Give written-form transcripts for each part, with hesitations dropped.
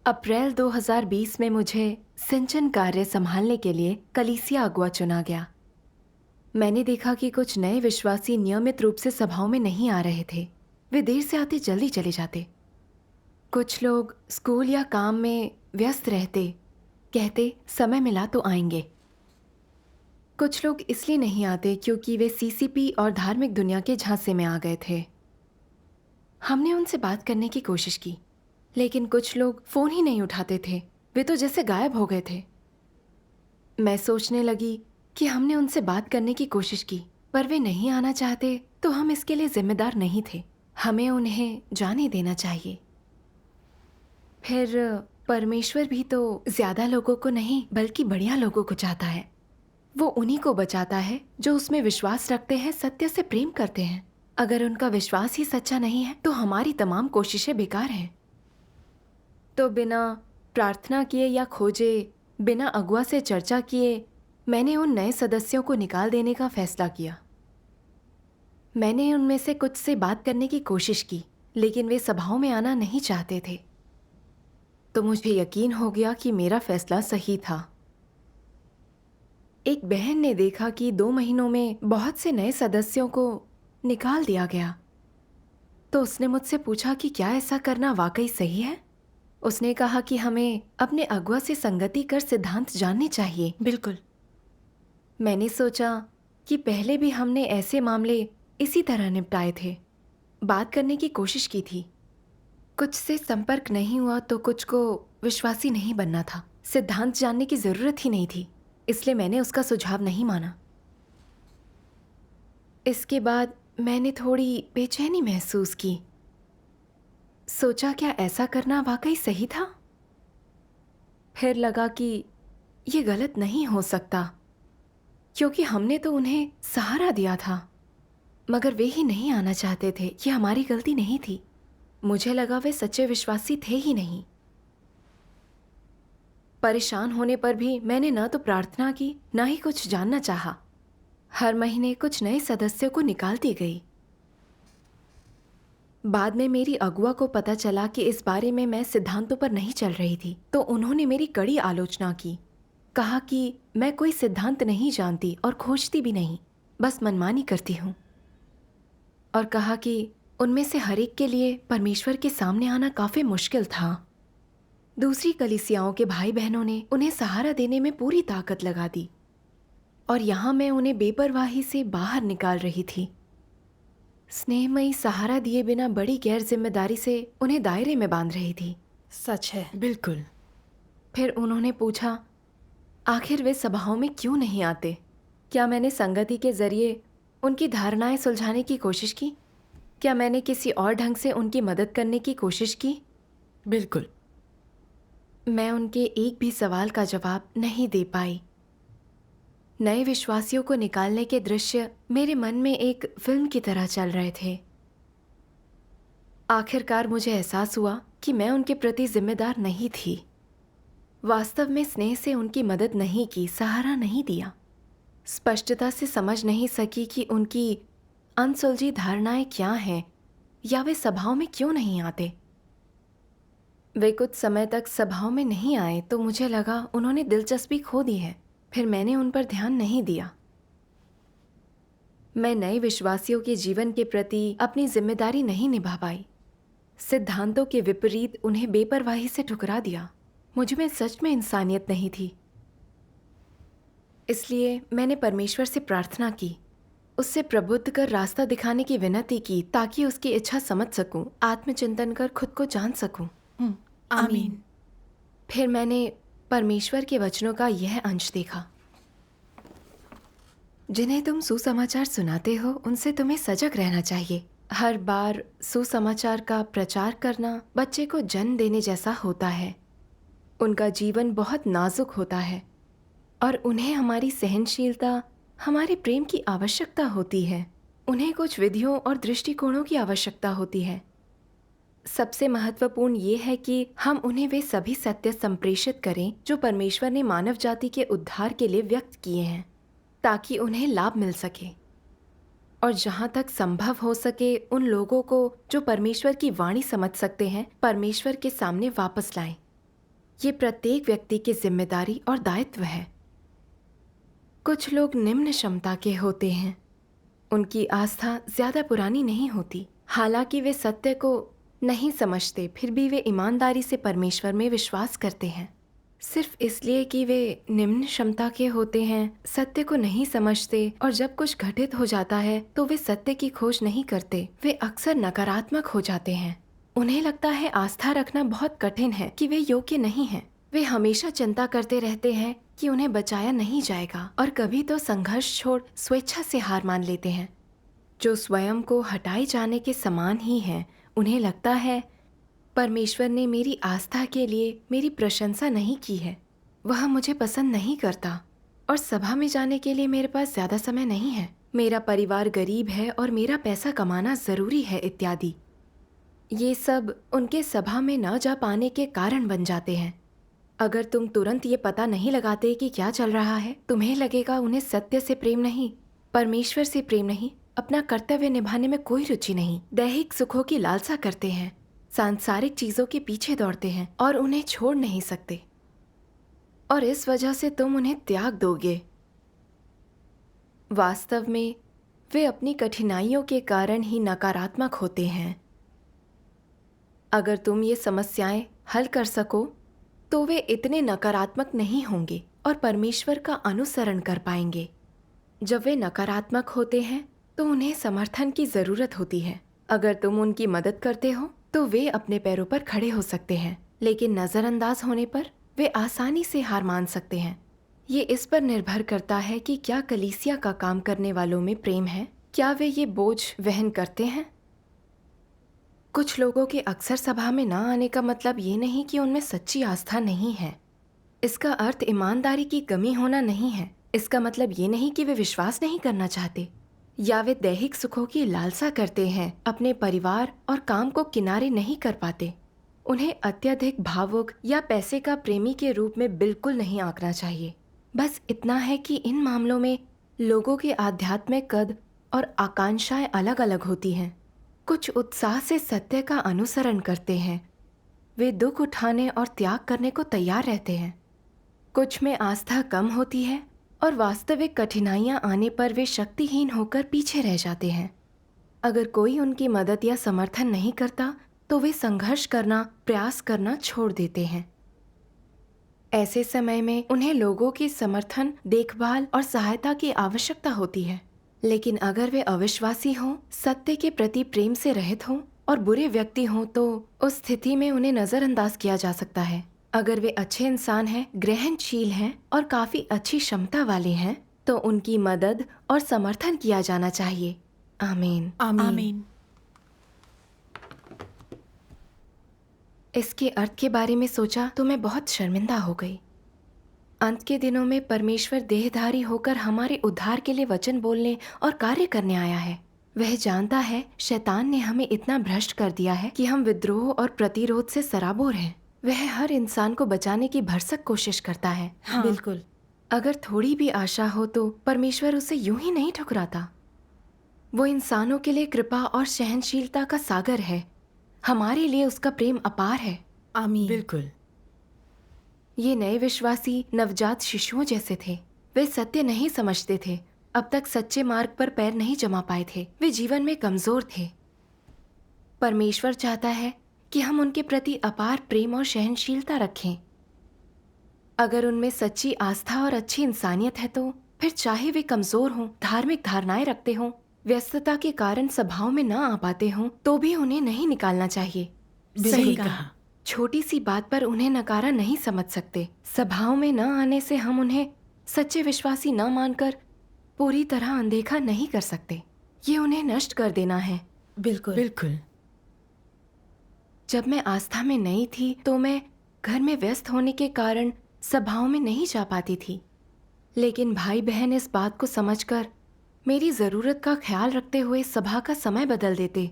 अप्रैल 2020 में मुझे सिंचन कार्य संभालने के लिए कलीसिया अगुआ चुना गया। मैंने देखा कि कुछ नए विश्वासी नियमित रूप से सभाओं में नहीं आ रहे थे। वे देर से आते जल्दी चले जाते। कुछ लोग स्कूल या काम में व्यस्त रहते, कहते समय मिला तो आएंगे। कुछ लोग इसलिए नहीं आते क्योंकि वे सीसीपी और धार्मिक दुनिया के झांसे में आ गए थे। हमने उनसे बात करने की कोशिश की, लेकिन कुछ लोग फोन ही नहीं उठाते थे। वे तो जैसे गायब हो गए थे। मैं सोचने लगी कि हमने उनसे बात करने की कोशिश की, पर वे नहीं आना चाहते तो हम इसके लिए जिम्मेदार नहीं थे। हमें उन्हें जाने देना चाहिए। फिर परमेश्वर भी तो ज्यादा लोगों को नहीं बल्कि बढ़िया लोगों को चाहता है। वो उन्हीं को बचाता है जो उसमें विश्वास रखते हैं, सत्य से प्रेम करते हैं। अगर उनका विश्वास ही सच्चा नहीं है तो हमारी तमाम कोशिशें बेकार हैं। तो बिना प्रार्थना किए या खोजे, बिना अगुआ से चर्चा किए, मैंने उन नए सदस्यों को निकाल देने का फैसला किया। मैंने उनमें से कुछ से बात करने की कोशिश की, लेकिन वे सभाओं में आना नहीं चाहते थे। तो मुझे यकीन हो गया कि मेरा फैसला सही था। एक बहन ने देखा कि 2 महीनों में बहुत से नए सदस्यों को निकाल दिया गया। तो उसने मुझसे पूछा कि क्या ऐसा करना वाकई सही है। उसने कहा कि हमें अपने अगुआ से संगति कर सिद्धांत जानने चाहिए। बिल्कुल। मैंने सोचा कि पहले भी हमने ऐसे मामले इसी तरह निपटाए थे। बात करने की कोशिश की थी। कुछ से संपर्क नहीं हुआ तो कुछ को विश्वासी नहीं बनना था। सिद्धांत जानने की जरूरत ही नहीं थी, इसलिए मैंने उसका सुझाव नहीं माना। इसके बाद मैंने थोड़ी बेचैनी महसूस की। सोचा क्या ऐसा करना वाकई सही था। फिर लगा कि ये गलत नहीं हो सकता, क्योंकि हमने तो उन्हें सहारा दिया था, मगर वे ही नहीं आना चाहते थे। ये हमारी गलती नहीं थी। मुझे लगा वे सच्चे विश्वासी थे ही नहीं। परेशान होने पर भी मैंने न तो प्रार्थना की, न ही कुछ जानना चाहा। हर महीने कुछ नए सदस्यों को निकालती गई। बाद में मेरी अगुआ को पता चला कि इस बारे में मैं सिद्धांतों पर नहीं चल रही थी, तो उन्होंने मेरी कड़ी आलोचना की। कहा कि मैं कोई सिद्धांत नहीं जानती और खोजती भी नहीं, बस मनमानी करती हूँ। और कहा कि उनमें से हर एक के लिए परमेश्वर के सामने आना काफी मुश्किल था। दूसरी कलीसियाओं के भाई बहनों ने उन्हें सहारा देने में पूरी ताकत लगा दी, और यहाँ मैं उन्हें बेपरवाही से बाहर निकाल रही थी। स्नेहमयी सहारा दिए बिना बड़ी गैर जिम्मेदारी से उन्हें दायरे में बांध रही थी। सच है। बिल्कुल। फिर उन्होंने पूछा, आखिर वे सभाओं में क्यों नहीं आते? क्या मैंने संगति के जरिए उनकी धारणाएं सुलझाने की कोशिश की? क्या मैंने किसी और ढंग से उनकी मदद करने की कोशिश की? बिल्कुल। मैं उनके एक भी सवाल का जवाब नहीं दे पाई। नए विश्वासियों को निकालने के दृश्य मेरे मन में एक फिल्म की तरह चल रहे थे। आखिरकार मुझे एहसास हुआ कि मैं उनके प्रति जिम्मेदार नहीं थी। वास्तव में स्नेह से उनकी मदद नहीं की, सहारा नहीं दिया। स्पष्टता से समझ नहीं सकी कि उनकी अनसुलझी धारणाएं क्या हैं, या वे सभाओं में क्यों नहीं आते। वे कुछ समय तक सभाओं में नहीं आए तो मुझे लगा उन्होंने दिलचस्पी खो दी है। फिर मैंने उन पर ध्यान नहीं दिया। मैं नए विश्वासियों के जीवन के प्रति अपनी जिम्मेदारी नहीं निभा पाई। सिद्धांतों के विपरीत उन्हें बेपरवाही से ठुकरा दिया। मुझ में सच में इंसानियत नहीं थी। इसलिए मैंने परमेश्वर से प्रार्थना की, उससे प्रबुद्ध कर रास्ता दिखाने की विनती की, ताकि उसकी इच्छा समझ सकूं, आत्मचिंतन कर खुद को जान सकूं। आमीन। फिर मैंने परमेश्वर के वचनों का यह अंश देखा। जिन्हें तुम सुसमाचार सुनाते हो उनसे तुम्हें सजग रहना चाहिए। हर बार सुसमाचार का प्रचार करना बच्चे को जन्म देने जैसा होता है। उनका जीवन बहुत नाजुक होता है और उन्हें हमारी सहनशीलता, हमारे प्रेम की आवश्यकता होती है। उन्हें कुछ विधियों और दृष्टिकोणों की आवश्यकता होती है। सबसे महत्वपूर्ण ये है कि हम उन्हें वे सभी सत्य संप्रेषित करें जो परमेश्वर ने मानव जाति के उद्धार के लिए व्यक्त किए हैं, ताकि उन्हें लाभ मिल सके। और जहाँ तक संभव हो सके उन लोगों को जो परमेश्वर की वाणी समझ सकते हैं, परमेश्वर के सामने वापस लाएं। ये प्रत्येक व्यक्ति की जिम्मेदारी और दायित्व है। कुछ लोग निम्न क्षमता के होते हैं। उनकी आस्था ज्यादा पुरानी नहीं होती। हालांकि वे सत्य को नहीं समझते, फिर भी वे ईमानदारी से परमेश्वर में विश्वास करते हैं। सिर्फ इसलिए कि वे निम्न क्षमता के होते हैं, सत्य को नहीं समझते और जब कुछ घटित हो जाता है तो वे सत्य की खोज नहीं करते। वे अक्सर नकारात्मक हो जाते हैं। उन्हें लगता है आस्था रखना बहुत कठिन है, कि वे योग्य नहीं हैं। वे हमेशा चिंता करते रहते हैं कि उन्हें बचाया नहीं जाएगा और कभी तो संघर्ष छोड़ स्वेच्छा से हार मान लेते हैं, जो स्वयं को हटाए जाने के समान ही है। उन्हें लगता है परमेश्वर ने मेरी आस्था के लिए मेरी प्रशंसा नहीं की है, वह मुझे पसंद नहीं करता और सभा में जाने के लिए मेरे पास ज्यादा समय नहीं है, मेरा परिवार गरीब है और मेरा पैसा कमाना जरूरी है इत्यादि। ये सब उनके सभा में न जा पाने के कारण बन जाते हैं। अगर तुम तुरंत ये पता नहीं लगाते कि क्या चल रहा है, तुम्हें लगेगा उन्हें सत्य से प्रेम नहीं, परमेश्वर से प्रेम नहीं, अपना कर्तव्य निभाने में कोई रुचि नहीं, दैहिक सुखों की लालसा करते हैं, सांसारिक चीजों के पीछे दौड़ते हैं और उन्हें छोड़ नहीं सकते, और इस वजह से तुम उन्हें त्याग दोगे। वास्तव में वे अपनी कठिनाइयों के कारण ही नकारात्मक होते हैं। अगर तुम ये समस्याएं हल कर सको तो वे इतने नकारात्मक नहीं होंगे और परमेश्वर का अनुसरण कर पाएंगे। जब वे नकारात्मक होते हैं तो उन्हें समर्थन की जरूरत होती है। अगर तुम उनकी मदद करते हो तो वे अपने पैरों पर खड़े हो सकते हैं, लेकिन नजरअंदाज होने पर वे आसानी से हार मान सकते हैं। ये इस पर निर्भर करता है कि क्या कलीसिया का काम करने वालों में प्रेम है, क्या वे ये बोझ वहन करते हैं। कुछ लोगों के अक्सर सभा में न आने का मतलब ये नहीं कि उनमें सच्ची आस्था नहीं है। इसका अर्थ ईमानदारी की कमी होना नहीं है। इसका मतलब ये नहीं कि वे विश्वास नहीं करना चाहते या वे दैहिक सुखों की लालसा करते हैं, अपने परिवार और काम को किनारे नहीं कर पाते। उन्हें अत्यधिक भावुक या पैसे का प्रेमी के रूप में बिल्कुल नहीं आंकना चाहिए। बस इतना है कि इन मामलों में लोगों के आध्यात्मिक कद और आकांक्षाएं अलग अलग होती हैं। कुछ उत्साह से सत्य का अनुसरण करते हैं, वे दुख उठाने और त्याग करने को तैयार रहते हैं। कुछ में आस्था कम होती है और वास्तविक कठिनाइयां आने पर वे शक्तिहीन होकर पीछे रह जाते हैं। अगर कोई उनकी मदद या समर्थन नहीं करता तो वे संघर्ष करना, प्रयास करना छोड़ देते हैं। ऐसे समय में उन्हें लोगों की समर्थन, देखभाल और सहायता की आवश्यकता होती है। लेकिन अगर वे अविश्वासी हों, सत्य के प्रति प्रेम से रहित हों और बुरे व्यक्ति हों तो उस स्थिति में उन्हें नजरअंदाज किया जा सकता है। अगर वे अच्छे इंसान हैं, ग्रहणशील हैं और काफी अच्छी क्षमता वाले हैं तो उनकी मदद और समर्थन किया जाना चाहिए। आमीन। आमीन। इसके अर्थ के बारे में सोचा तो मैं बहुत शर्मिंदा हो गई। अंत के दिनों में परमेश्वर देहधारी होकर हमारे उद्धार के लिए वचन बोलने और कार्य करने आया है। वह जानता है शैतान ने हमें इतना भ्रष्ट कर दिया है कि हम विद्रोह और प्रतिरोध से सराबोर हैं। वह हर इंसान को बचाने की भरसक कोशिश करता है। हाँ। बिल्कुल। अगर थोड़ी भी आशा हो तो परमेश्वर उसे यूं ही नहीं ठुकराता। वो इंसानों के लिए कृपा और सहनशीलता का सागर है। हमारे लिए उसका प्रेम अपार है। आमीन। बिल्कुल। ये नए विश्वासी नवजात शिशुओं जैसे थे। वे सत्य नहीं समझते थे, अब तक सच्चे मार्ग पर पैर नहीं जमा पाए थे, वे जीवन में कमजोर थे। परमेश्वर चाहता है कि हम उनके प्रति अपार प्रेम और सहनशीलता रखें। अगर उनमें सच्ची आस्था और अच्छी इंसानियत है तो फिर चाहे वे कमजोर हों, धार्मिक धारणाएं रखते हों, व्यस्तता के कारण सभाओं में न आ पाते हों, तो भी उन्हें नहीं निकालना चाहिए। सही कहा। छोटी सी बात पर उन्हें नकारा नहीं समझ सकते। सभाओं में न आने से हम उन्हें सच्चे विश्वासी न मानकर पूरी तरह अनदेखा नहीं कर सकते। ये उन्हें नष्ट कर देना है। बिल्कुल। बिल्कुल। जब मैं आस्था में नई थी तो मैं घर में व्यस्त होने के कारण सभाओं में नहीं जा पाती थी। लेकिन भाई बहन इस बात को समझकर मेरी जरूरत का ख्याल रखते हुए सभा का समय बदल देते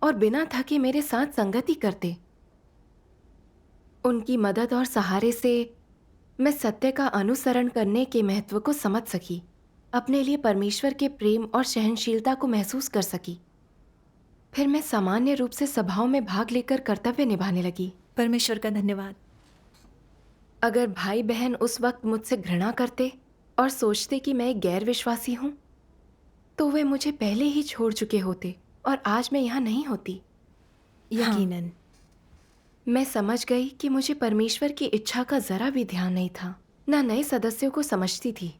और बिना थके मेरे साथ संगति करते। उनकी मदद और सहारे से मैं सत्य का अनुसरण करने के महत्व को समझ सकी, अपने लिए परमेश्वर के प्रेम और सहनशीलता को महसूस कर सकी। फिर मैं सामान्य रूप से सभाओं में भाग लेकर कर्तव्य निभाने लगी। परमेश्वर का धन्यवाद। अगर भाई बहन उस वक्त मुझसे घृणा करते और सोचते कि मैं एक गैर विश्वासी हूँ, तो वे मुझे पहले ही छोड़ चुके होते और आज मैं यहाँ नहीं होती। यकीनन। मैं समझ गई कि मुझे परमेश्वर की इच्छा का जरा भी ध्यान नहीं था। न नए सदस्यों को समझती थी।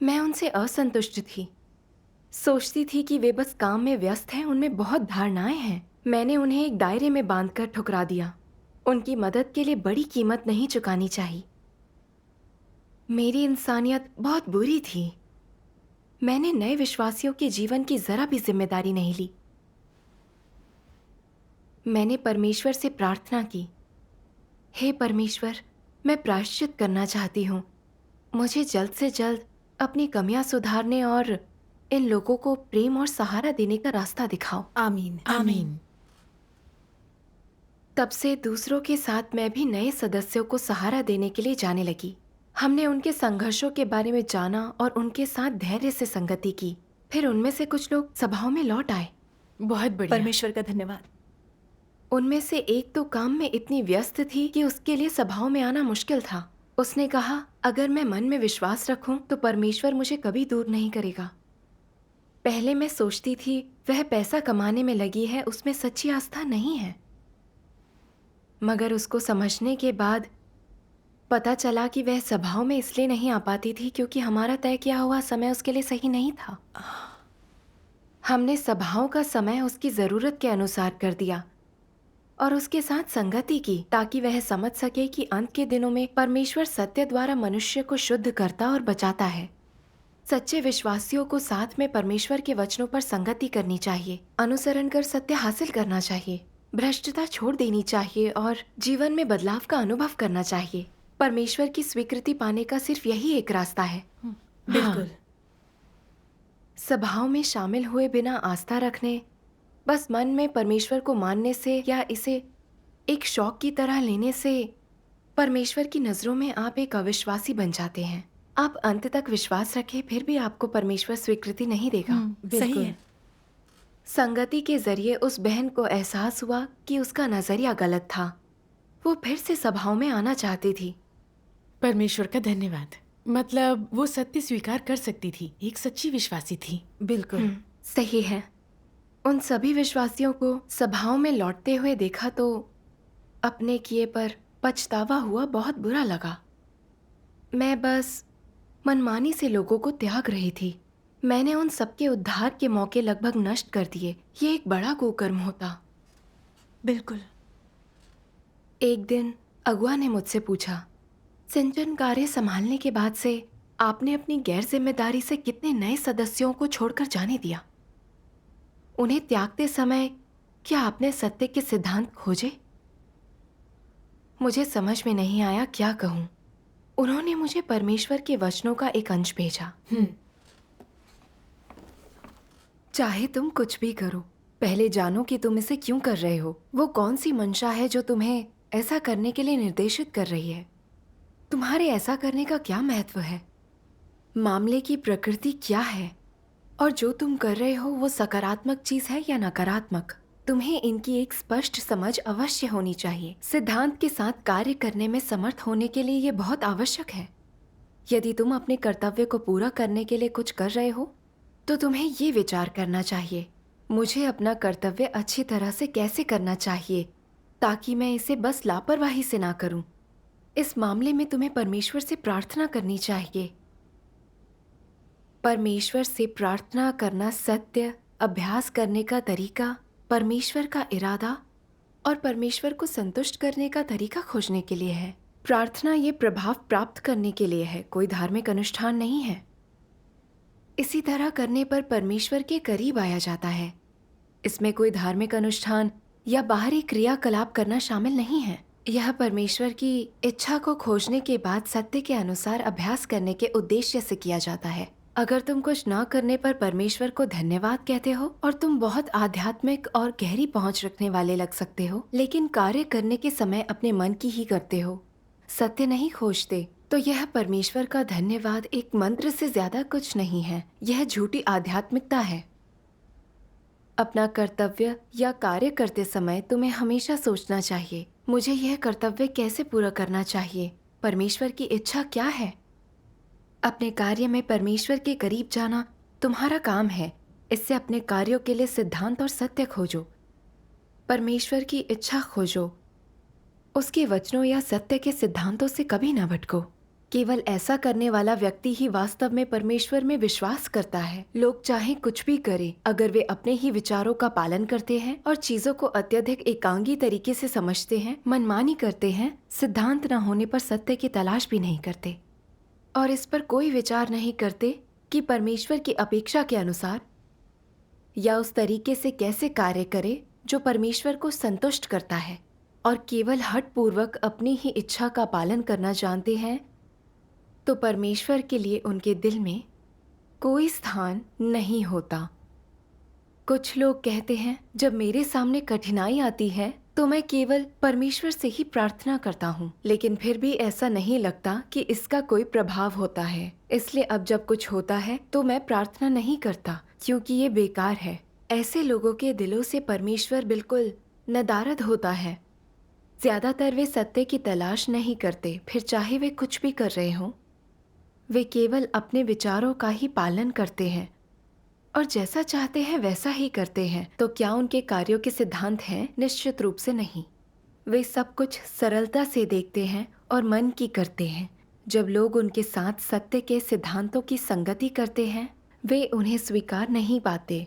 मैं उनसे असंतुष्ट थी। सोचती थी कि वे बस काम में व्यस्त हैं, उनमें बहुत धारणाएं हैं। मैंने उन्हें एक दायरे में बांधकर ठुकरा दिया। उनकी मदद के लिए बड़ी कीमत नहीं चुकानी चाहिए। मेरी इंसानियत बहुत बुरी थी। मैंने नए विश्वासियों के जीवन की जरा भी जिम्मेदारी नहीं ली। मैंने परमेश्वर से प्रार्थना की, हे परमेश्वर, मैं प्रायश्चित करना चाहती हूँ। मुझे जल्द से जल्द अपनी कमियां सुधारने और इन लोगों को प्रेम और सहारा देने का रास्ता दिखाओ। आमीन। आमीन। तब से दूसरों के साथ मैं भी नए सदस्यों को सहारा देने के लिए जाने लगी। हमने उनके संघर्षों के बारे में जाना और उनके साथ धैर्य से संगति की। फिर उनमें से कुछ लोग सभाओं में लौट आए। बहुत बढ़िया। परमेश्वर का धन्यवाद। उनमें से एक तो काम में इतनी व्यस्त थी कि उसके लिए सभाओं में आना मुश्किल था। उसने कहा, अगर मैं मन में विश्वास रखूं तो परमेश्वर मुझे कभी दूर नहीं करेगा। पहले मैं सोचती थी वह पैसा कमाने में लगी है, उसमें सच्ची आस्था नहीं है। मगर उसको समझने के बाद पता चला कि वह सभाओं में इसलिए नहीं आ पाती थी क्योंकि हमारा तय किया हुआ समय उसके लिए सही नहीं था। हमने सभाओं का समय उसकी जरूरत के अनुसार कर दिया और उसके साथ संगति की ताकि वह समझ सके कि अंत के दिनों में परमेश्वर सत्य द्वारा मनुष्य को शुद्ध करता और बचाता है। सच्चे विश्वासियों को साथ में परमेश्वर के वचनों पर संगति करनी चाहिए, अनुसरण कर सत्य हासिल करना चाहिए, भ्रष्टता छोड़ देनी चाहिए और जीवन में बदलाव का अनुभव करना चाहिए। परमेश्वर की स्वीकृति पाने का सिर्फ यही एक रास्ता है। बिल्कुल। सभाओं में शामिल हुए बिना आस्था रखने, बस मन में परमेश्वर को मानने से या इसे एक शौक की तरह लेने से परमेश्वर की नजरों में आप एक अविश्वासी बन जाते हैं। आप अंत तक विश्वास रखें फिर भी आपको परमेश्वर स्वीकृति नहीं देगा। सही है। संगति के जरिए उस बहन को एहसास हुआ कि उसका नजरिया गलत था। वो फिर से सभाओं में आना चाहती थी। परमेश्वर का धन्यवाद। मतलब वो सत्य स्वीकार कर सकती थी, एक सच्ची विश्वासी थी। बिल्कुल। सही है। उन सभी विश्वासियों को सभाओं में लौटते हुए देखा तो अपने किए पर पछतावा हुआ, बहुत बुरा लगा। मैं बस मनमानी से लोगों को त्याग रही थी। मैंने उन सबके उद्धार के मौके लगभग नष्ट कर दिए। ये एक बड़ा कुकर्म होता। बिल्कुल। एक दिन अगुआ ने मुझसे पूछा, सिंचन कार्य संभालने के बाद से आपने अपनी गैर जिम्मेदारी से कितने नए सदस्यों को छोड़कर जाने दिया? उन्हें त्यागते समय क्या आपने सत्य के सिद्धांत खोजे? मुझे समझ में नहीं आया क्या कहूं। उन्होंने मुझे परमेश्वर के वचनों का एक अंश भेजा। चाहे तुम कुछ भी करो, पहले जानो कि तुम इसे क्यों कर रहे हो। वो कौन सी मंशा है जो तुम्हें ऐसा करने के लिए निर्देशित कर रही है? तुम्हारे ऐसा करने का क्या महत्व है? मामले की प्रकृति क्या है? और जो तुम कर रहे हो वो सकारात्मक चीज है या नकारात्मक? तुम्हें इनकी एक स्पष्ट समझ अवश्य होनी चाहिए। सिद्धांत के साथ कार्य करने में समर्थ होने के लिए ये बहुत आवश्यक है। यदि तुम अपने कर्तव्य को पूरा करने के लिए कुछ कर रहे हो तो तुम्हें ये विचार करना चाहिए, मुझे अपना कर्तव्य अच्छी तरह से कैसे करना चाहिए ताकि मैं इसे बस लापरवाही से ना करूं। इस मामले में तुम्हें परमेश्वर से प्रार्थना करनी चाहिए। परमेश्वर से प्रार्थना करना सत्य, अभ्यास करने का तरीका, परमेश्वर का इरादा और परमेश्वर को संतुष्ट करने का तरीका खोजने के लिए है। प्रार्थना ये प्रभाव प्राप्त करने के लिए है, कोई धार्मिक अनुष्ठान नहीं है। इसी तरह करने पर परमेश्वर के करीब आया जाता है। इसमें कोई धार्मिक अनुष्ठान या बाहरी क्रियाकलाप करना शामिल नहीं है। यह परमेश्वर की इच्छा को खोजने के बाद सत्य के अनुसार अभ्यास करने के उद्देश्य से किया जाता है। अगर तुम कुछ न करने पर परमेश्वर को धन्यवाद कहते हो और तुम बहुत आध्यात्मिक और गहरी पहुंच रखने वाले लग सकते हो, लेकिन कार्य करने के समय अपने मन की ही करते हो, सत्य नहीं खोजते, तो यह परमेश्वर का धन्यवाद एक मंत्र से ज्यादा कुछ नहीं है। यह झूठी आध्यात्मिकता है। अपना कर्तव्य या कार्य करते समय तुम्हें हमेशा सोचना चाहिए, मुझे यह कर्तव्य कैसे पूरा करना चाहिए परमेश्वर की इच्छा क्या है? अपने कार्य में परमेश्वर के करीब जाना तुम्हारा काम है। इससे अपने कार्यों के लिए सिद्धांत और सत्य खोजो। परमेश्वर की इच्छा खोजो। उसके वचनों या सत्य के सिद्धांतों से कभी ना भटको। केवल ऐसा करने वाला व्यक्ति ही वास्तव में परमेश्वर में विश्वास करता है। लोग चाहे कुछ भी करें, अगर वे अपने ही विचारों का पालन करते हैं और चीजों को अत्यधिक एकांगी तरीके से समझते हैं, मनमानी करते हैं, सिद्धांत न होने पर सत्य की तलाश भी नहीं करते और इस पर कोई विचार नहीं करते कि परमेश्वर की अपेक्षा के अनुसार या उस तरीके से कैसे कार्य करे जो परमेश्वर को संतुष्ट करता है, और केवल हठपूर्वक अपनी ही इच्छा का पालन करना जानते हैं, तो परमेश्वर के लिए उनके दिल में कोई स्थान नहीं होता। कुछ लोग कहते हैं, जब मेरे सामने कठिनाई आती है तो मैं केवल परमेश्वर से ही प्रार्थना करता हूँ, लेकिन फिर भी ऐसा नहीं लगता कि इसका कोई प्रभाव होता है। इसलिए अब जब कुछ होता है तो मैं प्रार्थना नहीं करता, क्योंकि ये बेकार है। ऐसे लोगों के दिलों से परमेश्वर बिल्कुल नदारद होता है। ज्यादातर वे सत्य की तलाश नहीं करते, फिर चाहे वे कुछ भी कर रहे हों। वे केवल अपने विचारों का ही पालन करते हैं और जैसा चाहते हैं वैसा ही करते हैं। तो क्या उनके कार्यों के सिद्धांत हैं? निश्चित रूप से नहीं। वे सब कुछ सरलता से देखते हैं और मन की करते हैं। जब लोग उनके साथ सत्य के सिद्धांतों की संगति करते हैं, वे उन्हें स्वीकार नहीं पाते,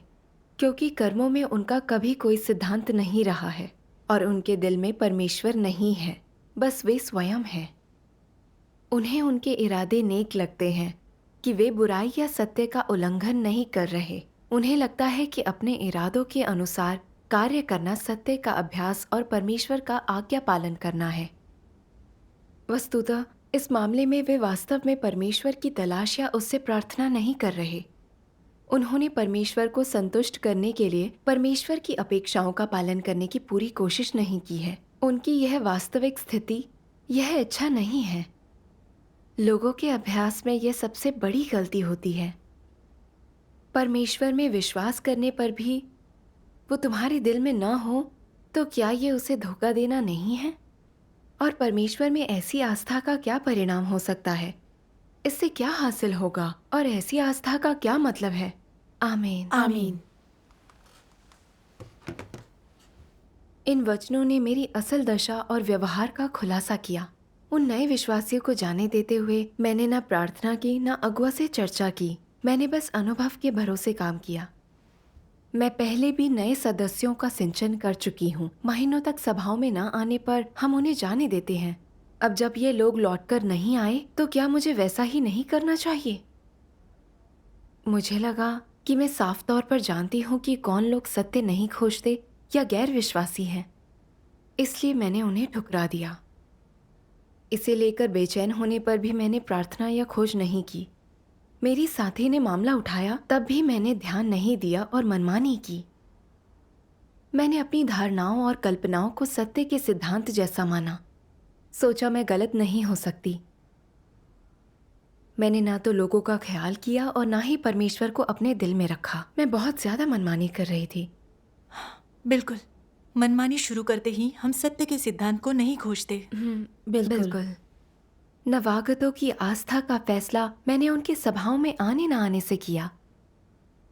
क्योंकि कर्मों में उनका कभी कोई सिद्धांत नहीं रहा है और उनके दिल में परमेश्वर नहीं है, बस वे स्वयं हैं। उन्हें उनके इरादे नेक लगते हैं कि वे बुराई या सत्य का उल्लंघन नहीं कर रहे। उन्हें लगता है कि अपने इरादों के अनुसार कार्य करना सत्य का अभ्यास और परमेश्वर का आज्ञा पालन करना है। वस्तुतः इस मामले में वे वास्तव में परमेश्वर की तलाश या उससे प्रार्थना नहीं कर रहे। उन्होंने परमेश्वर को संतुष्ट करने के लिए परमेश्वर की अपेक्षाओं का पालन करने की पूरी कोशिश नहीं की है। उनकी यह वास्तविक स्थिति, यह इच्छा नहीं है। लोगों के अभ्यास में यह सबसे बड़ी गलती होती है। परमेश्वर में विश्वास करने पर भी वो तुम्हारे दिल में न हो, तो क्या ये उसे धोखा देना नहीं है? और परमेश्वर में ऐसी आस्था का क्या परिणाम हो सकता है? इससे क्या हासिल होगा और ऐसी आस्था का क्या मतलब है? आमीन। आमीन। इन वचनों ने मेरी असल दशा और व्यवहार का खुलासा किया। उन नए विश्वासियों को जाने देते हुए मैंने न प्रार्थना की, न अगुआ से चर्चा की। मैंने बस अनुभव के भरोसे काम किया। मैं पहले भी नए सदस्यों का सिंचन कर चुकी हूँ। महीनों तक सभाओं में न आने पर हम उन्हें जाने देते हैं। अब जब ये लोग लौटकर नहीं आए, तो क्या मुझे वैसा ही नहीं करना चाहिए? मुझे लगा कि मैं साफ तौर पर जानती हूँ कि कौन लोग सत्य नहीं खोजते या गैर विश्वासी हैं। इसलिए मैंने उन्हें ठुकरा दिया। इसे लेकर बेचैन होने पर भी मैंने प्रार्थना या खोज नहीं की। मेरी साथी ने मामला उठाया, तब भी मैंने ध्यान नहीं दिया और मनमानी की। मैंने अपनी धारणाओं और कल्पनाओं को सत्य के सिद्धांत जैसा माना। सोचा मैं गलत नहीं हो सकती। मैंने ना तो लोगों का ख्याल किया और ना ही परमेश्वर को अपने दिल में रखा। मैं बहुत ज्यादा मनमानी कर रही थी। बिल्कुल। मनमानी शुरू करते ही हम सत्य के सिद्धांत को नहीं खोजते। बिल्कुल। नवागतों की आस्था का फैसला मैंने उनकी सभाओं में आने न आने से किया।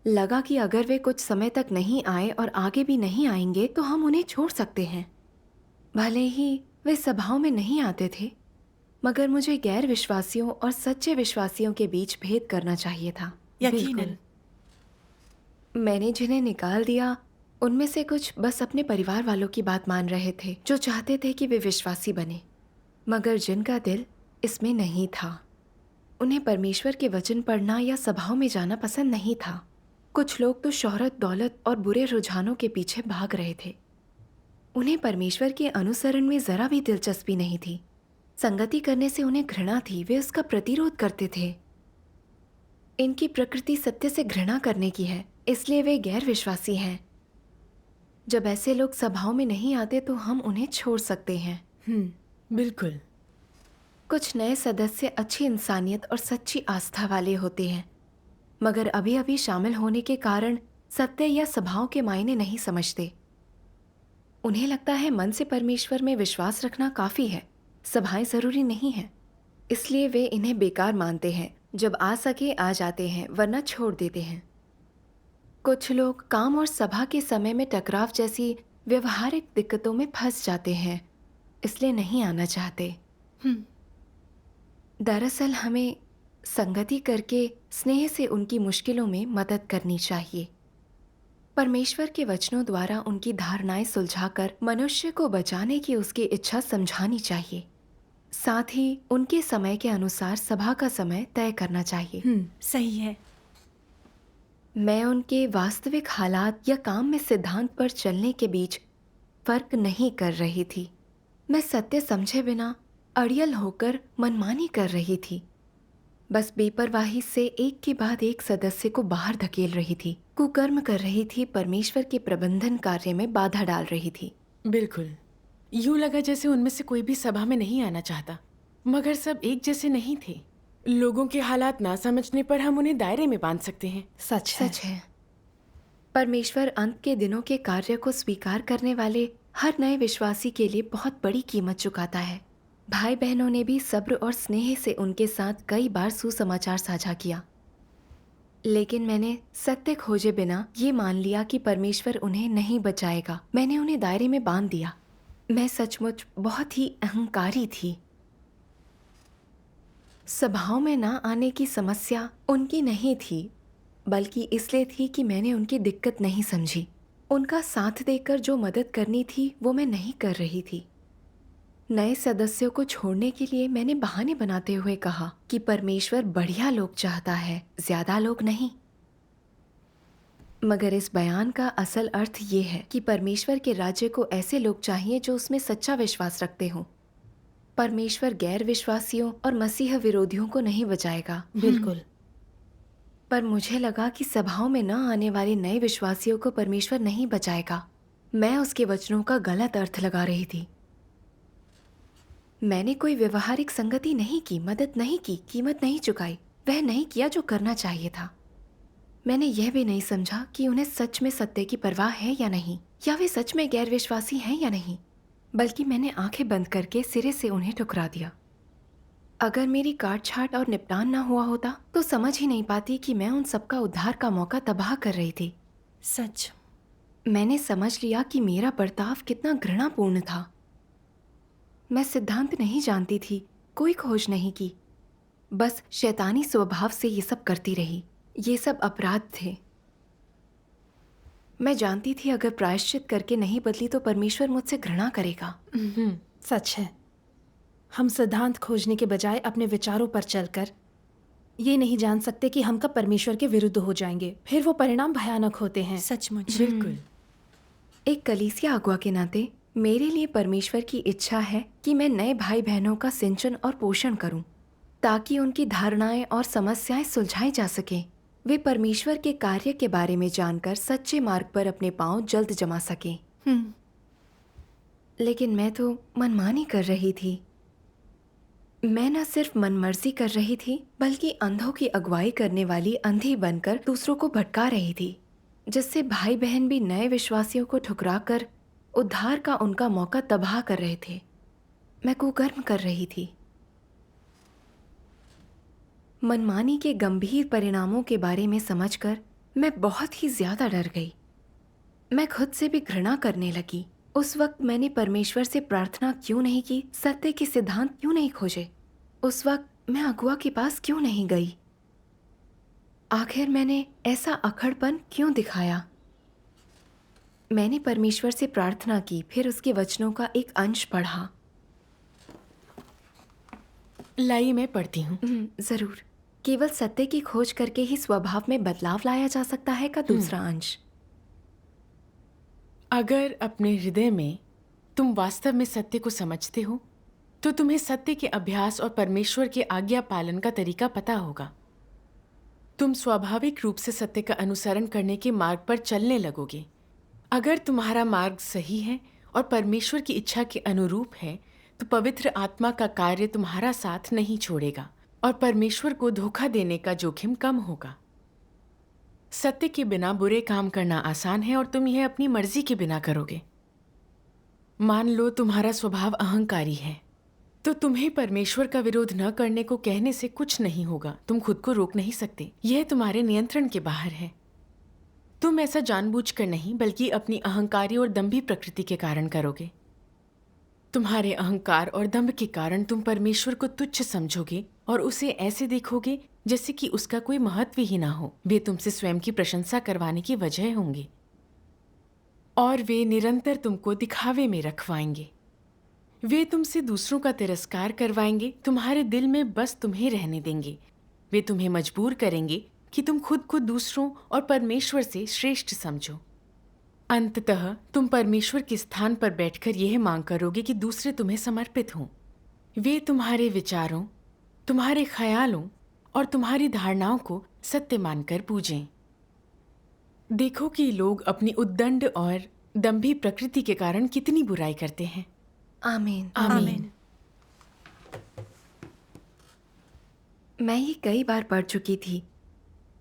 लगा कि अगर वे कुछ समय तक नहीं आए और आगे भी नहीं आएंगे, तो हम उन्हें छोड़ सकते हैं। भले ही वे सभाओं में नहीं आते थे, मगर मुझे गैर विश्वासियों और सच्चे विश्वासियों के बीच भेद करना चाहिए था। यकीनन। मैंने जिन्हें निकाल दिया, उनमें से कुछ बस अपने परिवार वालों की बात मान रहे थे, जो चाहते थे कि वे विश्वासी बने, मगर जिनका दिल इसमें नहीं था। उन्हें परमेश्वर के वचन पढ़ना या सभाओं में जाना पसंद नहीं था। कुछ लोग तो शोहरत, दौलत और बुरे रुझानों के पीछे भाग रहे थे। उन्हें परमेश्वर के अनुसरण में जरा भी दिलचस्पी नहीं थी। संगति करने से उन्हें घृणा थी। वे उसका प्रतिरोध करते थे। इनकी प्रकृति सत्य से घृणा करने की है, इसलिए वे गैर विश्वासी हैं। जब ऐसे लोग सभाओं में नहीं आते, तो हम उन्हें छोड़ सकते हैं। बिल्कुल। कुछ नए सदस्य अच्छी इंसानियत और सच्ची आस्था वाले होते हैं, मगर अभी अभी शामिल होने के कारण सत्य या सभाओं के मायने नहीं समझते। उन्हें लगता है मन से परमेश्वर में विश्वास रखना काफी है, सभाएं जरूरी नहीं है। इसलिए वे इन्हें बेकार मानते हैं। जब आ सके आ जाते हैं, वरना छोड़ देते हैं। कुछ लोग काम और सभा के समय में टकराव जैसी व्यवहारिक दिक्कतों में फंस जाते हैं, इसलिए नहीं आना चाहते। हम्म, दरअसल हमें संगति करके स्नेह से उनकी मुश्किलों में मदद करनी चाहिए। परमेश्वर के वचनों द्वारा उनकी धारणाएं सुलझाकर मनुष्य को बचाने की उसकी इच्छा समझानी चाहिए। साथ ही उनके समय के अनुसार सभा का समय तय करना चाहिए। सही है। मैं उनके वास्तविक हालात या काम में सिद्धांत पर चलने के बीच फर्क नहीं कर रही थी। मैं सत्य समझे बिना अड़ियल होकर मनमानी कर रही थी। बस बेपरवाही से एक के बाद एक सदस्य को बाहर धकेल रही थी, कुकर्म कर रही थी, परमेश्वर के प्रबंधन कार्य में बाधा डाल रही थी। बिल्कुल। यूं लगा जैसे उनमें से कोई भी सभा में नहीं आना चाहता, मगर सब एक जैसे नहीं थे। लोगों के हालात ना समझने पर हम उन्हें दायरे में बांध सकते हैं। सच है। परमेश्वर अंत के दिनों के कार्य को स्वीकार करने वाले हर नए विश्वासी के लिए बहुत बड़ी कीमत चुकाता है। भाई बहनों ने भी सब्र और स्नेह से उनके साथ कई बार सुसमाचार साझा किया, लेकिन मैंने सत्य खोजे बिना ये मान लिया कि परमेश्वर उन्हें नहीं बचाएगा। मैंने उन्हें दायरे में बांध दिया। मैं सचमुच बहुत ही अहंकारी थी। सभाओं में ना आने की समस्या उनकी नहीं थी, बल्कि इसलिए थी कि मैंने उनकी दिक्कत नहीं समझी। उनका साथ देकर जो मदद करनी थी वो मैं नहीं कर रही थी। नए सदस्यों को छोड़ने के लिए मैंने बहाने बनाते हुए कहा कि परमेश्वर बढ़िया लोग चाहता है, ज्यादा लोग नहीं। मगर इस बयान का असल अर्थ ये है कि परमेश्वर के राज्य को ऐसे लोग चाहिए जो उसमें सच्चा विश्वास रखते हों। परमेश्वर गैर विश्वासियों और मसीह विरोधियों को नहीं बचाएगा। बिल्कुल। पर मुझे लगा कि सभाओं में न आने वाले नए विश्वासियों को परमेश्वर नहीं बचाएगा। मैं उसके वचनों का गलत अर्थ लगा रही थी। मैंने कोई व्यवहारिक संगति नहीं की, मदद नहीं की, कीमत नहीं चुकाई, वह नहीं किया जो करना चाहिए था। मैंने यह भी नहीं समझा कि उन्हें सच में सत्य की परवाह है या नहीं, या वे सच में गैर विश्वासी हैं या नहीं, बल्कि मैंने आंखें बंद करके सिरे से उन्हें ठुकरा दिया। अगर मेरी काट छाट और निपटान ना हुआ होता तो समझ ही नहीं पाती कि मैं उन सबका उद्धार का मौका तबाह कर रही थी। सच। मैंने समझ लिया कि मेरा बर्ताव कितना घृणापूर्ण था। मैं सिद्धांत नहीं जानती थी, कोई खोज नहीं की, बस शैतानी स्वभाव से ये सब करती रही। ये सब अपराध थे। मैं जानती थी अगर प्रायश्चित करके नहीं बदली तो परमेश्वर मुझसे घृणा करेगा। सच है। हम सिद्धांत खोजने के बजाय अपने विचारों पर चलकर ये नहीं जान सकते कि हम कब परमेश्वर के विरुद्ध हो जाएंगे, फिर वो परिणाम भयानक होते हैं। सचमुच। बिल्कुल। एक कलीसिया अगुआ के नाते मेरे लिए परमेश्वर की इच्छा है कि मैं नए भाई बहनों का सिंचन और पोषण करूं, ताकि उनकी धारणाएं और समस्याएं सुलझाई जा सकें। वे परमेश्वर के कार्य के बारे में जानकर सच्चे मार्ग पर अपने पांव जल्द जमा सकें। लेकिन मैं तो मनमानी कर रही थी। मैं न सिर्फ मनमर्जी कर रही थी, बल्कि अंधों की अगुवाई करने वाली अंधी बनकर दूसरों को भटका रही थी, जिससे भाई बहन भी नए विश्वासियों को ठुकराकर उद्धार का उनका मौका तबाह कर रहे थे। मैं कुकर्म कर रही थी। मनमानी के गंभीर परिणामों के बारे में समझकर मैं बहुत ही ज्यादा डर गई। मैं खुद से भी घृणा करने लगी। उस वक्त मैंने परमेश्वर से प्रार्थना क्यों नहीं की, सत्य के सिद्धांत क्यों नहीं खोजे? उस वक्त मैं अगुआ के पास क्यों नहीं गई? आखिर मैंने ऐसा अखड़पन क्यों दिखाया? मैंने परमेश्वर से प्रार्थना की, फिर उसके वचनों का एक अंश पढ़ा। लाई मैं पढ़ती हूँ। जरूर। केवल सत्य की खोज करके ही स्वभाव में बदलाव लाया जा सकता है का दूसरा अंश। अगर अपने हृदय में तुम वास्तव में सत्य को समझते हो तो तुम्हें सत्य के अभ्यास और परमेश्वर के आज्ञा पालन का तरीका पता होगा। तुम स्वाभाविक रूप से सत्य का अनुसरण करने के मार्ग पर चलने लगोगे। अगर तुम्हारा मार्ग सही है और परमेश्वर की इच्छा के अनुरूप है तो पवित्र आत्मा का कार्य तुम्हारा साथ नहीं छोड़ेगा और परमेश्वर को धोखा देने का जोखिम कम होगा। सत्य के बिना बुरे काम करना आसान है और तुम यह अपनी मर्जी के बिना करोगे। मान लो तुम्हारा स्वभाव अहंकारी है, तो तुम्हें परमेश्वर का विरोध न करने को कहने से कुछ नहीं होगा। तुम खुद को रोक नहीं सकते, यह तुम्हारे नियंत्रण के बाहर है। तुम ऐसा जानबूझकर नहीं, बल्कि अपनी अहंकारी और दंभी प्रकृति के कारण करोगे। तुम्हारे अहंकार और दंभ के कारण तुम परमेश्वर को तुच्छ समझोगे और उसे ऐसे देखोगे जैसे कि उसका कोई महत्व ही ना हो। वे तुमसे स्वयं की प्रशंसा करवाने की वजह होंगे और वे निरंतर तुमको दिखावे में रखवाएंगे। वे तुमसे दूसरों का तिरस्कार करवाएंगे, तुम्हारे दिल में बस तुम्हें रहने देंगे। वे तुम्हें मजबूर करेंगे कि तुम खुद को दूसरों और परमेश्वर से श्रेष्ठ समझो। अंततः तुम परमेश्वर के स्थान पर बैठकर यह मांग करोगे कि दूसरे तुम्हें समर्पित हों। वे तुम्हारे विचारों, तुम्हारे ख्यालों और तुम्हारी धारणाओं को सत्य मानकर पूजें। देखो कि लोग अपनी उद्दंड और दंभी प्रकृति के कारण कितनी बुराई करते हैं। आमीन। आमीन। मैं ये कई बार पढ़ चुकी थी,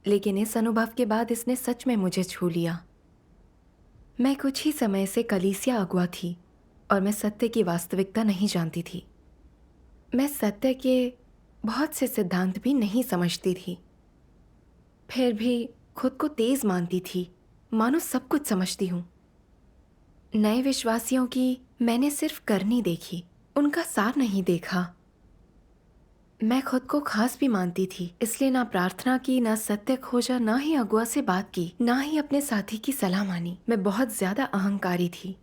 लेकिन इस अनुभव के बाद इसने सच में मुझे छू लिया। मैं कुछ ही समय से कलीसिया अगुआ थी और मैं सत्य की वास्तविकता नहीं जानती थी। मैं सत्य के बहुत से सिद्धांत भी नहीं समझती थी, फिर भी खुद को तेज मानती थी, मानो सब कुछ समझती हूँ। नए विश्वासियों की मैंने सिर्फ करनी देखी, उनका सार नहीं देखा। मैं खुद को खास भी मानती थी, इसलिए ना प्रार्थना की, ना सत्य खोजा, ना ही अगुआ से बात की, ना ही अपने साथी की सलाह मानी। मैं बहुत ज्यादा अहंकारी थी।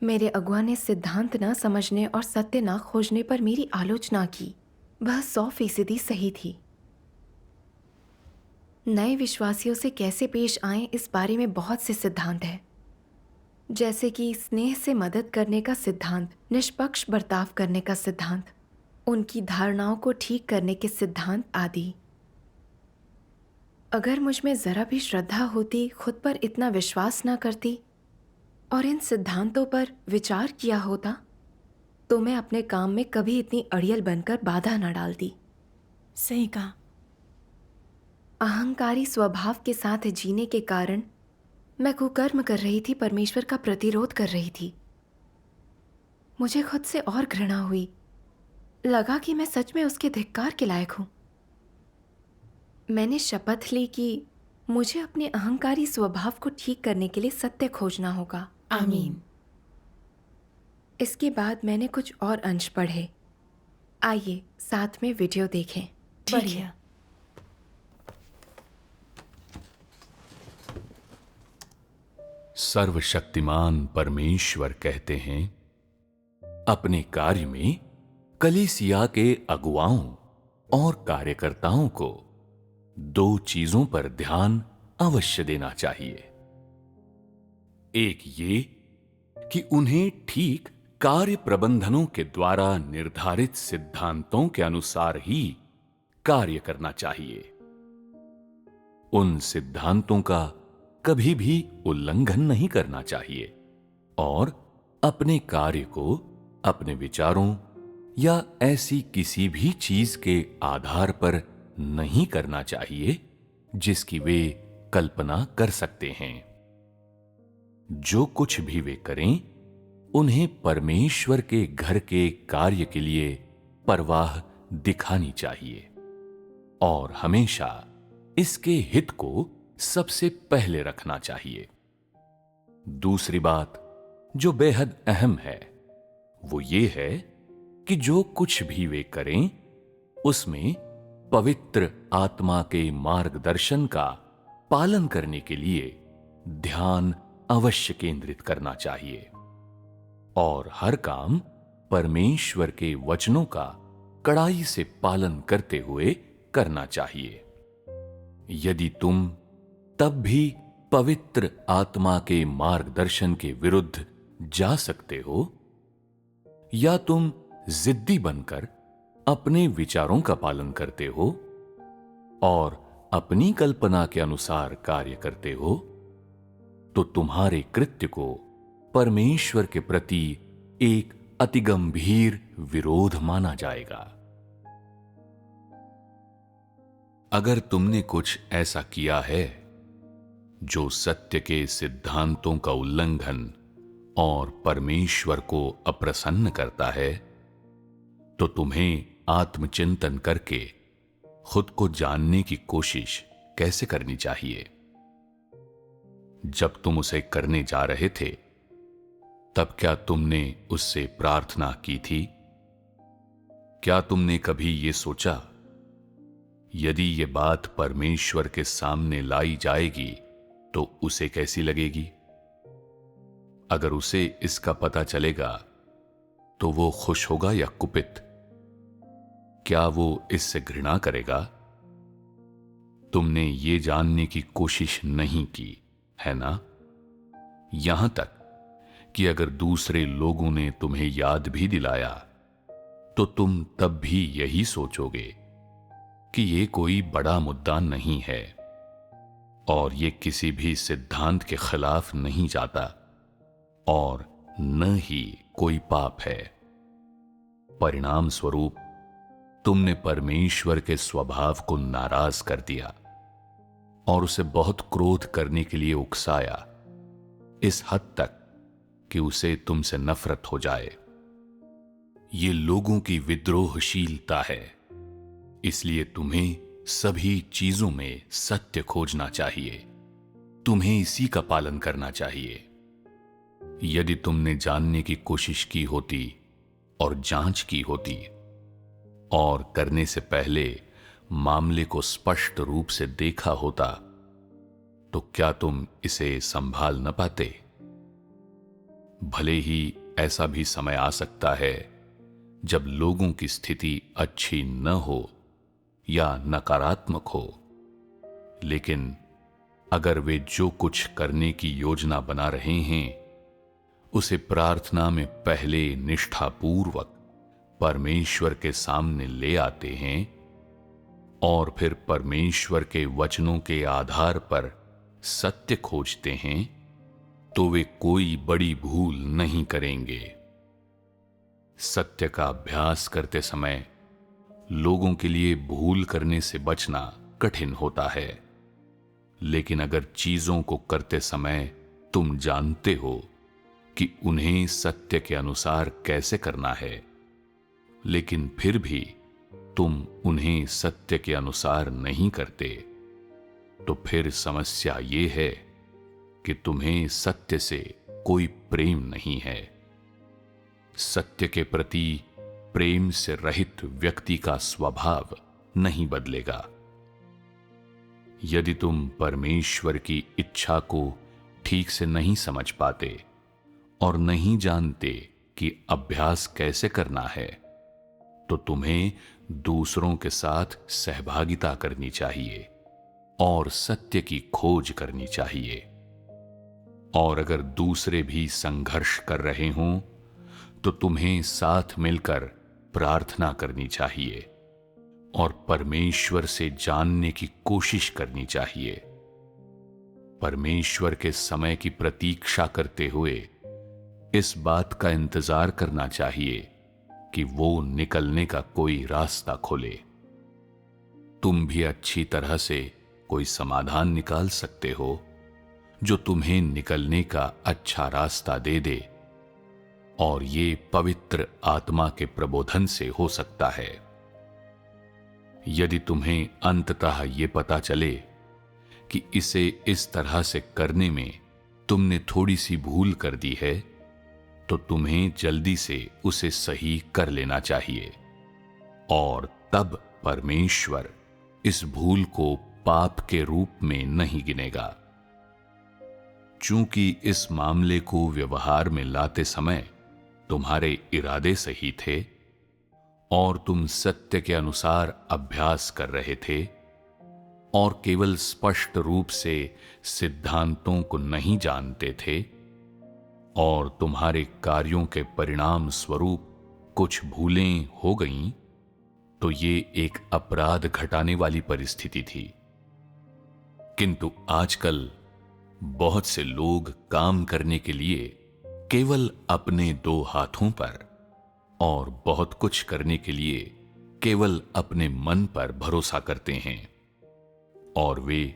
मेरे अगुआ ने सिद्धांत न समझने और सत्य न खोजने पर मेरी आलोचना की। वह 100% सही थी। नए विश्वासियों से कैसे पेश आएं, इस बारे में बहुत से सिद्धांत हैं, जैसे कि स्नेह से मदद करने का सिद्धांत, निष्पक्ष बर्ताव करने का सिद्धांत, उनकी धारणाओं को ठीक करने के सिद्धांत आदि। अगर मुझ में जरा भी श्रद्धा होती, खुद पर इतना विश्वास न करती और इन सिद्धांतों पर विचार किया होता, तो मैं अपने काम में कभी इतनी अड़ियल बनकर बाधा न डालती। सही कहा। अहंकारी स्वभाव के साथ जीने के कारण मैं कुकर्म कर रही थी, परमेश्वर का प्रतिरोध कर रही थी। मुझे खुद से और घृणा हुई। लगा कि मैं सच में उसके धिक्कार के लायक हूं। मैंने शपथ ली कि मुझे अपने अहंकारी स्वभाव को ठीक करने के लिए सत्य खोजना होगा। आमीन। इसके बाद मैंने कुछ और अंश पढ़े। आइए साथ में वीडियो देखें। ठीक है। सर्वशक्तिमान परमेश्वर कहते हैं, अपने कार्य में कलीसिया के अगुवाओं और कार्यकर्ताओं को 2 चीजों पर ध्यान अवश्य देना चाहिए। एक ये कि उन्हें ठीक कार्य प्रबंधनों के द्वारा निर्धारित सिद्धांतों के अनुसार ही कार्य करना चाहिए। उन सिद्धांतों का कभी भी उल्लंघन नहीं करना चाहिए और अपने कार्य को अपने विचारों या ऐसी किसी भी चीज के आधार पर नहीं करना चाहिए जिसकी वे कल्पना कर सकते हैं। जो कुछ भी वे करें, उन्हें परमेश्वर के घर के कार्य के लिए परवाह दिखानी चाहिए और हमेशा इसके हित को सबसे पहले रखना चाहिए। दूसरी बात जो बेहद अहम है, वो ये है कि जो कुछ भी वे करें, उसमें पवित्र आत्मा के मार्गदर्शन का पालन करने के लिए ध्यान अवश्य केंद्रित करना चाहिए और हर काम परमेश्वर के वचनों का कड़ाई से पालन करते हुए करना चाहिए। यदि तुम तब भी पवित्र आत्मा के मार्गदर्शन के विरुद्ध जा सकते हो, या तुम जिद्दी बनकर अपने विचारों का पालन करते हो और अपनी कल्पना के अनुसार कार्य करते हो, तो तुम्हारे कृत्य को परमेश्वर के प्रति एक अति गंभीर विरोध माना जाएगा। अगर तुमने कुछ ऐसा किया है जो सत्य के सिद्धांतों का उल्लंघन और परमेश्वर को अप्रसन्न करता है, तो तुम्हें आत्मचिंतन करके खुद को जानने की कोशिश कैसे करनी चाहिए। जब तुम उसे करने जा रहे थे, तब क्या तुमने उससे प्रार्थना की थी? क्या तुमने कभी यह सोचा, यदि ये बात परमेश्वर के सामने लाई जाएगी तो उसे कैसी लगेगी? अगर उसे इसका पता चलेगा तो वो खुश होगा या कुपित? क्या वो इससे घृणा करेगा? तुमने ये जानने की कोशिश नहीं की, है ना? यहां तक कि अगर दूसरे लोगों ने तुम्हें याद भी दिलाया, तो तुम तब भी यही सोचोगे कि ये कोई बड़ा मुद्दा नहीं है और ये किसी भी सिद्धांत के खिलाफ नहीं जाता और न ही कोई पाप है। परिणाम स्वरूप तुमने परमेश्वर के स्वभाव को नाराज कर दिया और उसे बहुत क्रोध करने के लिए उकसाया, इस हद तक कि उसे तुमसे नफरत हो जाए। ये लोगों की विद्रोहशीलता है, इसलिए तुम्हें सभी चीजों में सत्य खोजना चाहिए। तुम्हें इसी का पालन करना चाहिए। यदि तुमने जानने की कोशिश की होती और जांच की होती और करने से पहले मामले को स्पष्ट रूप से देखा होता, तो क्या तुम इसे संभाल न पाते? भले ही ऐसा भी समय आ सकता है जब लोगों की स्थिति अच्छी न हो या नकारात्मक हो, लेकिन अगर वे जो कुछ करने की योजना बना रहे हैं उसे प्रार्थना में पहले निष्ठापूर्वक परमेश्वर के सामने ले आते हैं और फिर परमेश्वर के वचनों के आधार पर सत्य खोजते हैं, तो वे कोई बड़ी भूल नहीं करेंगे। सत्य का अभ्यास करते समय लोगों के लिए भूल करने से बचना कठिन होता है, लेकिन अगर चीजों को करते समय तुम जानते हो कि उन्हें सत्य के अनुसार कैसे करना है, लेकिन फिर भी तुम उन्हें सत्य के अनुसार नहीं करते, तो फिर समस्या ये है कि तुम्हें सत्य से कोई प्रेम नहीं है। सत्य के प्रति प्रेम से रहित व्यक्ति का स्वभाव नहीं बदलेगा। यदि तुम परमेश्वर की इच्छा को ठीक से नहीं समझ पाते और नहीं जानते कि अभ्यास कैसे करना है, तो तुम्हें दूसरों के साथ सहभागिता करनी चाहिए और सत्य की खोज करनी चाहिए। और अगर दूसरे भी संघर्ष कर रहे हों, तो तुम्हें साथ मिलकर प्रार्थना करनी चाहिए और परमेश्वर से जानने की कोशिश करनी चाहिए। परमेश्वर के समय की प्रतीक्षा करते हुए इस बात का इंतजार करना चाहिए कि वो निकलने का कोई रास्ता खोले। तुम भी अच्छी तरह से कोई समाधान निकाल सकते हो जो तुम्हें निकलने का अच्छा रास्ता दे दे, और ये पवित्र आत्मा के प्रबोधन से हो सकता है। यदि तुम्हें अंततः ये पता चले कि इसे इस तरह से करने में तुमने थोड़ी सी भूल कर दी है, तो तुम्हें जल्दी से उसे सही कर लेना चाहिए और तब परमेश्वर इस भूल को पाप के रूप में नहीं गिनेगा। चूंकि इस मामले को व्यवहार में लाते समय तुम्हारे इरादे सही थे और तुम सत्य के अनुसार अभ्यास कर रहे थे और केवल स्पष्ट रूप से सिद्धांतों को नहीं जानते थे, और तुम्हारे कार्यों के परिणाम स्वरूप कुछ भूलें हो गईं, तो ये एक अपराध घटाने वाली परिस्थिति थी। किंतु आजकल बहुत से लोग काम करने के लिए केवल अपने दो हाथों पर और बहुत कुछ करने के लिए केवल अपने मन पर भरोसा करते हैं, और वे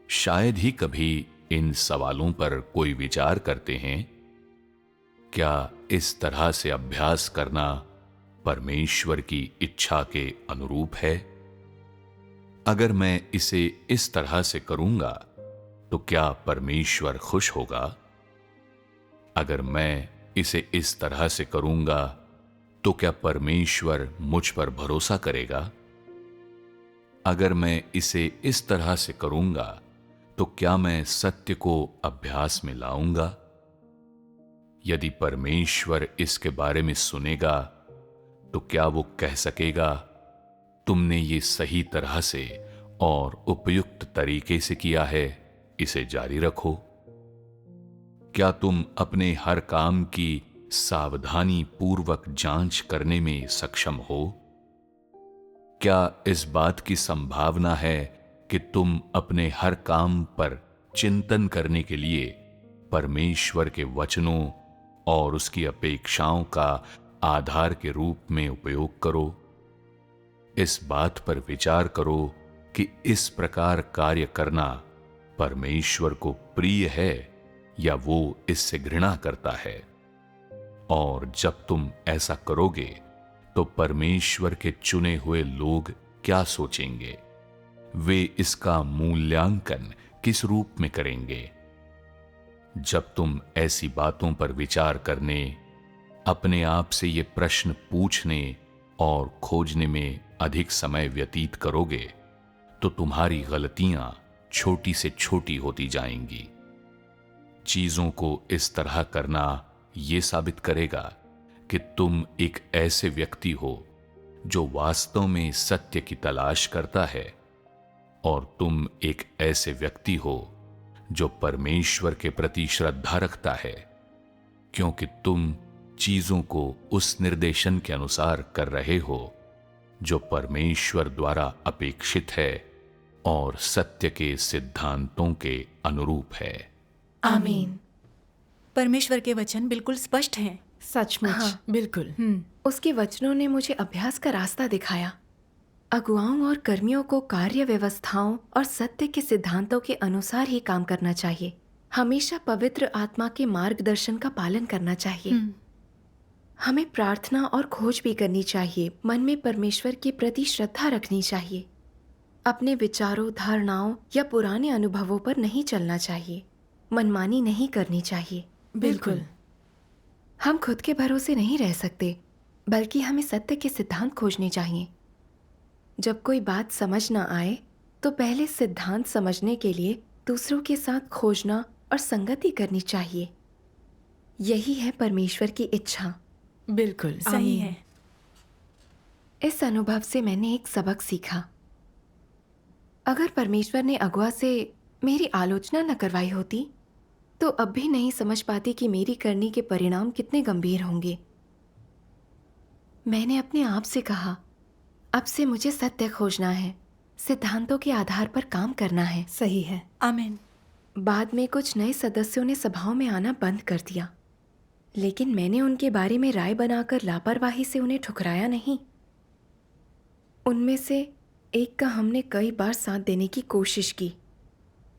शायद ही कभी इन सवालों पर कोई विचार करते हैं क्या इस तरह से अभ्यास करना परमेश्वर की इच्छा के अनुरूप है? अगर मैं इसे इस तरह से करूंगा तो क्या परमेश्वर खुश होगा? अगर मैं इसे इस तरह से करूंगा तो क्या परमेश्वर मुझ पर भरोसा करेगा? अगर मैं इसे इस तरह से करूंगा तो क्या मैं सत्य को अभ्यास में लाऊंगा? यदि परमेश्वर इसके बारे में सुनेगा तो क्या वो कह सकेगा, तुमने ये सही तरह से और उपयुक्त तरीके से किया है, इसे जारी रखो? क्या तुम अपने हर काम की सावधानी पूर्वक जांच करने में सक्षम हो? क्या इस बात की संभावना है कि तुम अपने हर काम पर चिंतन करने के लिए परमेश्वर के वचनों और उसकी अपेक्षाओं का आधार के रूप में उपयोग करो? इस बात पर विचार करो कि इस प्रकार कार्य करना परमेश्वर को प्रिय है या वो इससे घृणा करता है। और जब तुम ऐसा करोगे तो परमेश्वर के चुने हुए लोग क्या सोचेंगे? वे इसका मूल्यांकन किस रूप में करेंगे? जब तुम ऐसी बातों पर विचार करने, अपने आप से ये प्रश्न पूछने और खोजने में अधिक समय व्यतीत करोगे तो तुम्हारी गलतियां छोटी से छोटी होती जाएंगी। चीजों को इस तरह करना यह साबित करेगा कि तुम एक ऐसे व्यक्ति हो जो वास्तव में सत्य की तलाश करता है, और तुम एक ऐसे व्यक्ति हो जो परमेश्वर के प्रति श्रद्धा रखता है, क्योंकि तुम चीजों को उस निर्देशन के अनुसार कर रहे हो जो परमेश्वर द्वारा अपेक्षित है और सत्य के सिद्धांतों के अनुरूप है। आमीन। परमेश्वर के वचन बिल्कुल स्पष्ट हैं। सचमुच। हाँ। बिल्कुल। उसके वचनों ने मुझे अभ्यास का रास्ता दिखाया। अगुवाओं और कर्मियों को कार्य व्यवस्थाओं और सत्य के सिद्धांतों के अनुसार ही काम करना चाहिए। हमेशा पवित्र आत्मा के मार्गदर्शन का पालन करना चाहिए। हमें प्रार्थना और खोज भी करनी चाहिए। मन में परमेश्वर के प्रति श्रद्धा रखनी चाहिए। अपने विचारों, धारणाओं या पुराने अनुभवों पर नहीं चलना चाहिए। मनमानी नहीं करनी चाहिए। बिल्कुल। हम खुद के भरोसे नहीं रह सकते, बल्कि हमें सत्य के सिद्धांत खोजने चाहिए। जब कोई बात समझ न आए तो पहले सिद्धांत समझने के लिए दूसरों के साथ खोजना और संगति करनी चाहिए। यही है परमेश्वर की इच्छा। बिल्कुल सही आमीन। है। इस अनुभव से मैंने एक सबक सीखा। अगर परमेश्वर ने अगुआ से मेरी आलोचना न करवाई होती तो अब भी नहीं समझ पाती कि मेरी करनी के परिणाम कितने गंभीर होंगे। मैंने अपने आप से कहा, अब से मुझे सत्य खोजना है, सिद्धांतों के आधार पर काम करना है। सही है। आमीन। बाद में कुछ नए सदस्यों ने सभाओं में आना बंद कर दिया, लेकिन मैंने उनके बारे में राय बनाकर लापरवाही से उन्हें ठुकराया नहीं। उनमें से एक का हमने कई बार साथ देने की कोशिश की।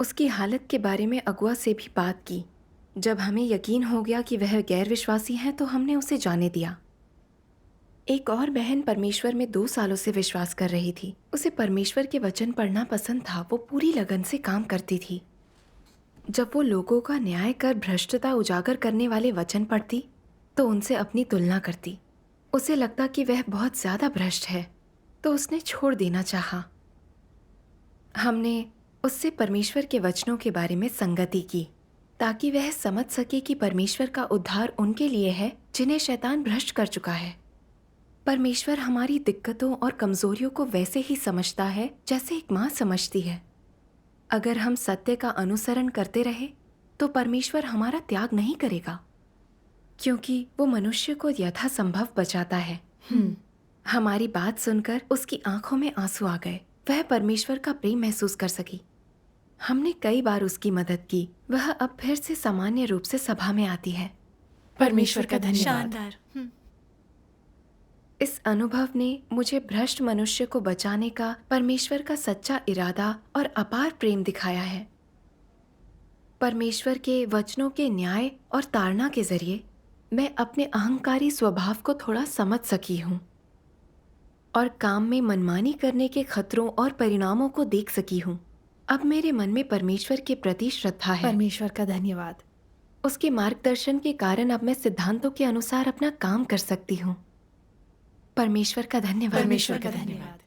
उसकी हालत के बारे में अगुआ से भी बात की। जब हमें यकीन हो गया कि वह गैर विश्वासी है तो हमने उसे जाने दिया। एक और बहन परमेश्वर में 2 सालों से विश्वास कर रही थी। उसे परमेश्वर के वचन पढ़ना पसंद था। वो पूरी लगन से काम करती थी। जब वो लोगों का न्याय कर भ्रष्टता उजागर करने वाले वचन पढ़ती तो उनसे अपनी तुलना करती। उसे लगता कि वह बहुत ज्यादा भ्रष्ट है, तो उसने छोड़ देना चाहा। हमने उससे परमेश्वर के वचनों के बारे में संगति की ताकि वह समझ सके कि परमेश्वर का उद्धार उनके लिए है जिन्हें शैतान भ्रष्ट कर चुका है। परमेश्वर हमारी दिक्कतों और कमजोरियों को वैसे ही समझता है जैसे एक माँ समझती है। अगर हम सत्य का अनुसरण करते रहे तो परमेश्वर हमारा त्याग नहीं करेगा, क्योंकि वो मनुष्य को यथासंभव बचाता है। हमारी बात सुनकर उसकी आंखों में आंसू आ गए। वह परमेश्वर का प्रेम महसूस कर सकी। हमने कई बार उसकी मदद की। वह अब फिर से सामान्य रूप से सभा में आती है। परमेश्वर का धन्यवाद। शानदार। इस अनुभव ने मुझे भ्रष्ट मनुष्य को बचाने का परमेश्वर का सच्चा इरादा और अपार प्रेम दिखाया है। परमेश्वर के वचनों के न्याय और ताड़ना के जरिए मैं अपने अहंकारी स्वभाव को थोड़ा समझ सकी हूँ और काम में मनमानी करने के खतरों और परिणामों को देख सकी हूँ। अब मेरे मन में परमेश्वर के प्रति श्रद्धा है। परमेश्वर का धन्यवाद। उसके मार्गदर्शन के कारण अब मैं सिद्धांतों के अनुसार अपना काम कर सकती हूँ। परमेश्वर का धन्यवाद। परमेश्वर का धन्यवाद।